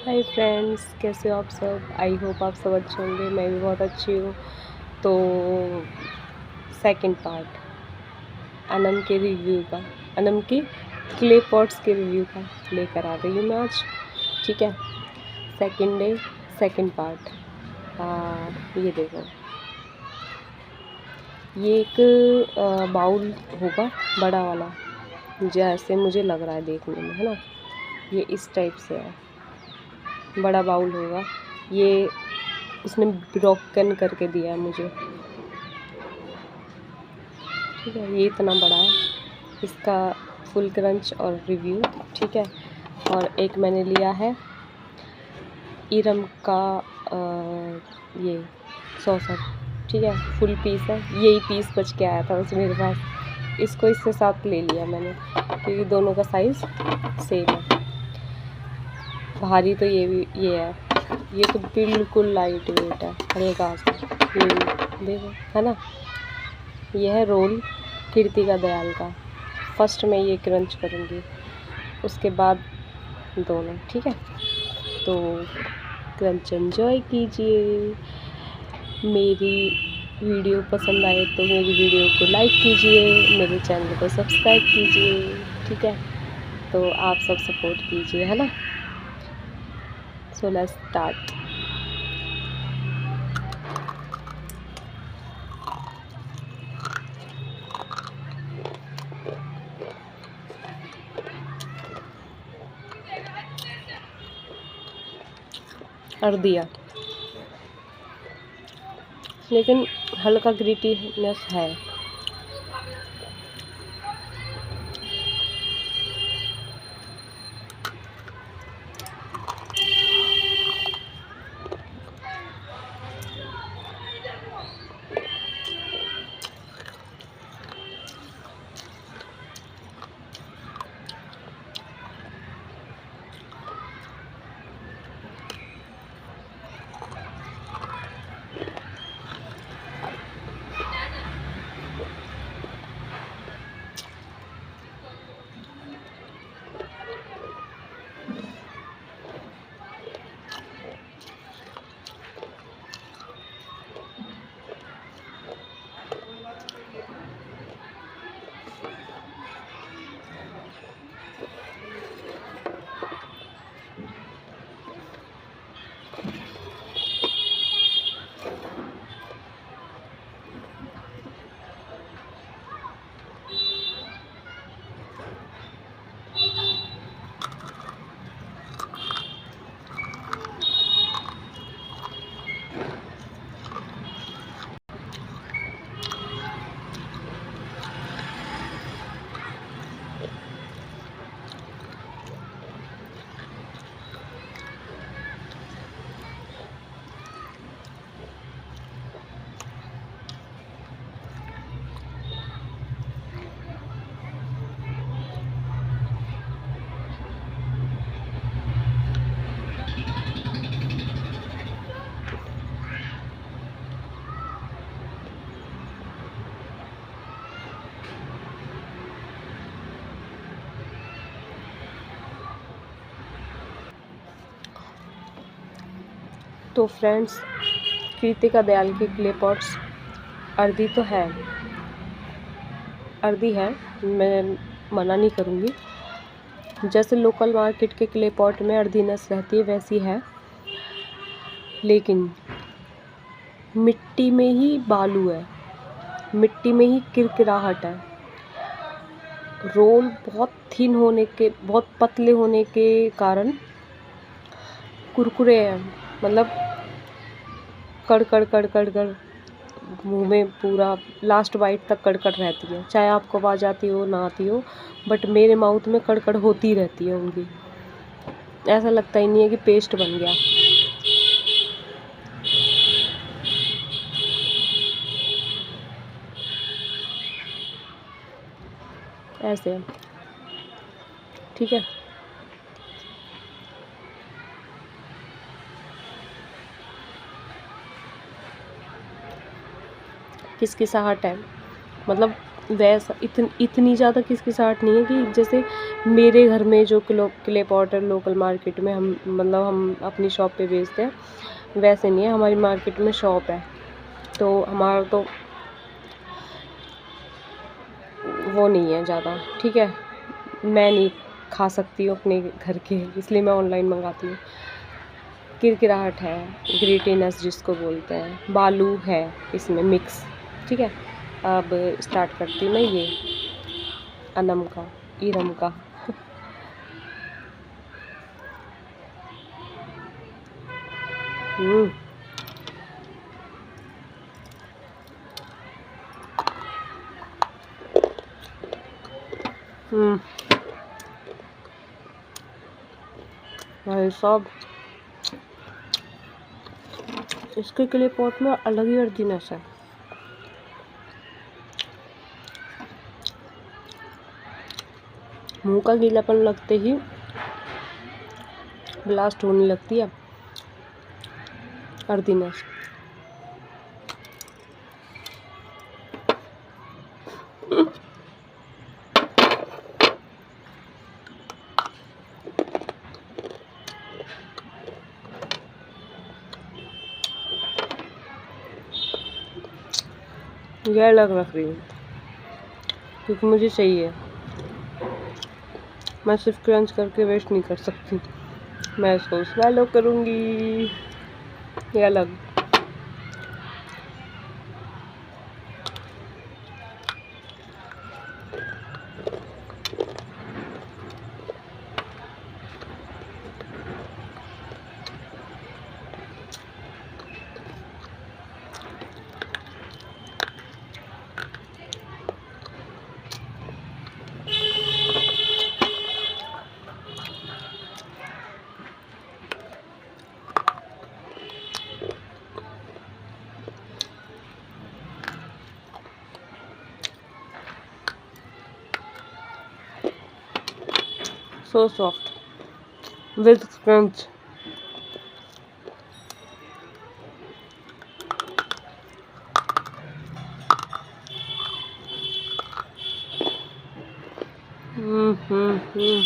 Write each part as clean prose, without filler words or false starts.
Hi friends, कैसे हो आप सब। आई होप आप सब अच्छे होंगे। मैं भी बहुत अच्छी हूँ। तो सेकंड पार्ट अनम के रिव्यू का, अनम की क्ले पॉट्स के रिव्यू का लेकर आ गई हूँ मैं आज। ठीक है, सेकंड डे सेकंड पार्ट। ये देखो, ये एक बाउल होगा बड़ा वाला, जैसे मुझे लग रहा है देखने में, है ना। ये इस टाइप से है, बड़ा बाउल होगा। ये उसने ब्रोकन करके दिया है मुझे। ठीक है, ये इतना बड़ा है, इसका फुल क्रंच और रिव्यू। ठीक है, और एक मैंने लिया है इरम का ये सॉसर। ठीक है, फुल पीस है, यही पीस बच के आया था बस मेरे पास। इसको इससे साथ ले लिया मैंने क्योंकि दोनों का साइज़ सेम है। भारी तो ये है, ये तो बिल्कुल लाइट वेट है, हल्का सा। ये देखो, है ना। यह है रोल कीर्तिका दयाल का। फर्स्ट में ये क्रंच करूँगी, उसके बाद दोनों। ठीक है, तो क्रंच एंजॉय कीजिए। मेरी वीडियो पसंद आए तो मेरी वीडियो को लाइक कीजिए, मेरे चैनल को सब्सक्राइब कीजिए। ठीक है, तो आप सब सपोर्ट कीजिए, है ना। So let's start. और दिया, लेकिन हल्का ग्रीटीनेस है। तो फ्रेंड्स, कीर्तिका दयाल के क्ले पॉट्स अर्धी तो है, अर्धी है, मैं मना नहीं करूँगी। जैसे लोकल मार्केट के क्ले पॉट में अर्धीनेस रहती है वैसी है, लेकिन मिट्टी में ही बालू है, मिट्टी में ही किरकिराहट है। रोल बहुत थिन होने के, बहुत पतले होने के कारण कुरकुरे हैं, मतलब कड़कड़ कड़कड़ कर मुंह में पूरा लास्ट बाइट तक कड़कड़ रहती है। चाहे आपको आवाज़ आती हो ना आती हो, बट मेरे माउथ में कड़कड़ होती रहती है उनकी। ऐसा लगता ही नहीं है कि पेस्ट बन गया। ऐसे, ठीक है। किसकिसाहट है, मतलब वैसा इतनी ज़्यादा किसकिसाहट नहीं है कि जैसे मेरे घर में जो क्ले पॉट है लोकल मार्केट में हम अपनी शॉप पे बेचते हैं, वैसे नहीं है। हमारी मार्केट में शॉप है, तो हमारा तो वो नहीं है ज़्यादा, ठीक है। मैं नहीं खा सकती हूँ अपने घर के, इसलिए मैं ऑनलाइन मंगाती हूँ। किरकिराहट है, ग्रेटीनेस जिसको बोलते हैं, बालू है इसमें मिक्स, ठीक है। अब स्टार्ट करती हूँ मैं ये अनम का, इरम का। हम्म हम्म भाई साहब, इसके क्ले पॉट में अलग ही अर्दीनेस है। मुंह का गीलापन लगते ही ब्लास्ट होने लगती है अर्दीनेस। यह अलग रख रही हूँ क्योंकि मुझे चाहिए। मैं सिर्फ क्रंच करके वेस्ट नहीं कर सकती, मैं इसको स्वैलो करूँगी। ये अलग। So soft with crunch. Mm-hmm.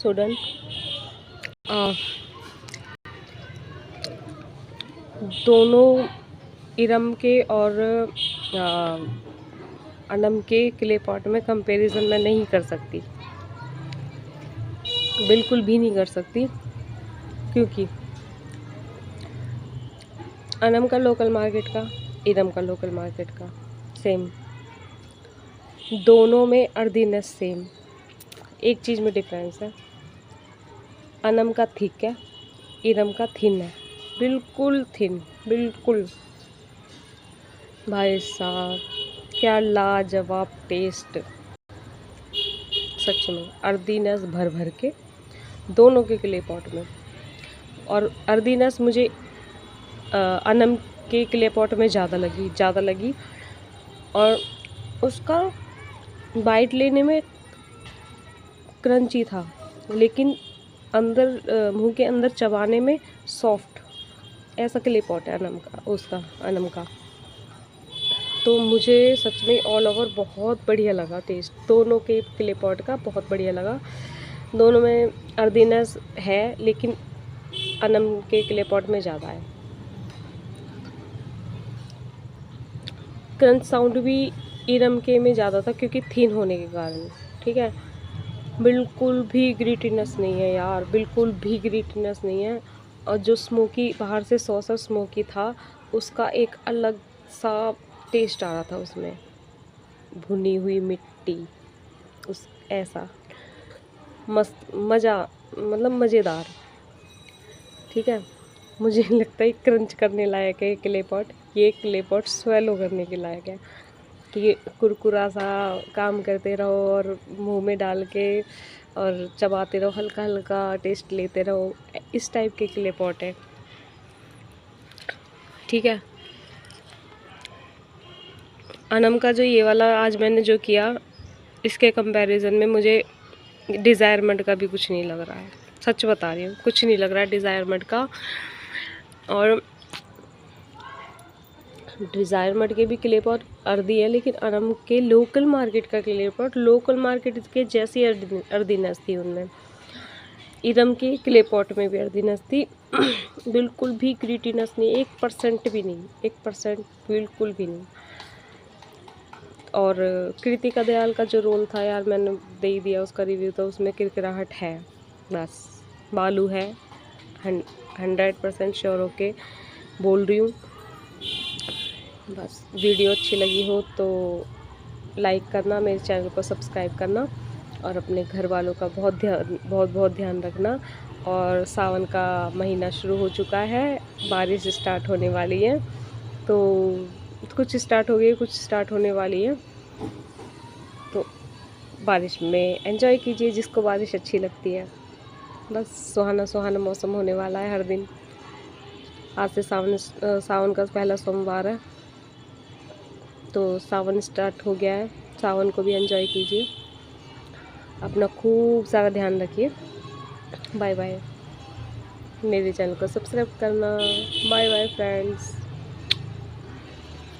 So done. दोनों इरम के और अनम के क्ले पॉट में कंपैरिजन मैं नहीं कर सकती, बिल्कुल भी नहीं कर सकती, क्योंकि अनम का लोकल मार्केट का, इरम का लोकल मार्केट का सेम, दोनों में अर्दीनेस सेम। एक चीज़ में डिफरेंस है, अनम का थिक है, इरम का थिन है, बिल्कुल थिन, बिल्कुल। भाई साहब क्या लाजवाब टेस्ट, सच में अर्दीनेस भर भर के दोनों के क्ले पॉट में। और अर्दीनेस मुझे अनम के क्ले पॉट में ज़्यादा लगी और उसका बाइट लेने में क्रंची था, लेकिन अंदर मुंह के अंदर चबाने में सॉफ्ट, ऐसा क्ले पॉट है अनम का। तो मुझे सच में ऑल ओवर बहुत बढ़िया लगा टेस्ट, दोनों के क्ले पॉट का बहुत बढ़िया लगा। दोनों में अर्दीनेस है, लेकिन अनम के क्ले पॉट में ज़्यादा है। क्रंच साउंड भी इरम के में ज़्यादा था, क्योंकि थिन होने के कारण, ठीक है। बिल्कुल भी ग्रीटीनेस नहीं है यार, बिल्कुल भी ग्रीटीनेस नहीं है। और जो स्मोकी बाहर से सॉस स्मोकी था, उसका एक अलग सा टेस्ट आ रहा था उसमें, भुनी हुई मिट्टी, उस ऐसा मस्त मज़ा, मतलब मज़ेदार, ठीक है। मुझे लगता है क्रंच करने लायक है क्ले पॉट, ये क्ले पॉट स्वेलो करने के लायक है, कि कुरकुरा सा काम करते रहो और मुंह में डाल के और चबाते रहो, हल्का हल्का टेस्ट लेते रहो, इस टाइप के क्ले पॉट है, ठीक है। अनम का जो ये वाला आज मैंने जो किया, इसके कंपैरिजन में मुझे डिज़ायरमेंट का भी कुछ नहीं लग रहा है, सच बता रही हूँ, कुछ नहीं लग रहा है डिज़ायरमेंट का। और डिज़ायरमेंट के भी क्ले पॉट अर्दी है, लेकिन अनम के लोकल मार्केट का क्ले पॉट लोकल मार्केट के जैसी अर्दीनेस थी उनमें। इरम के क्ले पॉट में भी अर्दीनेस थी, बिल्कुल भी ग्रीटीनेस नहीं, 1% भी नहीं, 1% बिल्कुल भी नहीं। और कृतिका दयाल का जो रोल था यार, मैंने दे ही दिया उसका रिव्यू, तो उसमें किरकिराहट है, बस बालू है, 100% श्योर होके बोल रही हूँ। बस वीडियो अच्छी लगी हो तो लाइक करना, मेरे चैनल को सब्सक्राइब करना, और अपने घर वालों का बहुत ध्यान रखना। और सावन का महीना शुरू हो चुका है, बारिश स्टार्ट होने वाली है, तो कुछ स्टार्ट हो गई, कुछ स्टार्ट होने वाली है, तो बारिश में एंजॉय कीजिए, जिसको बारिश अच्छी लगती है। बस सुहाना सुहाना मौसम होने वाला है हर दिन। आज से सावन का पहला सोमवार है, तो सावन स्टार्ट हो गया है, सावन को भी एंजॉय कीजिए, अपना खूब सारा ध्यान रखिए। बाय बाय, मेरे चैनल को सब्सक्राइब करना। Bye bye friends.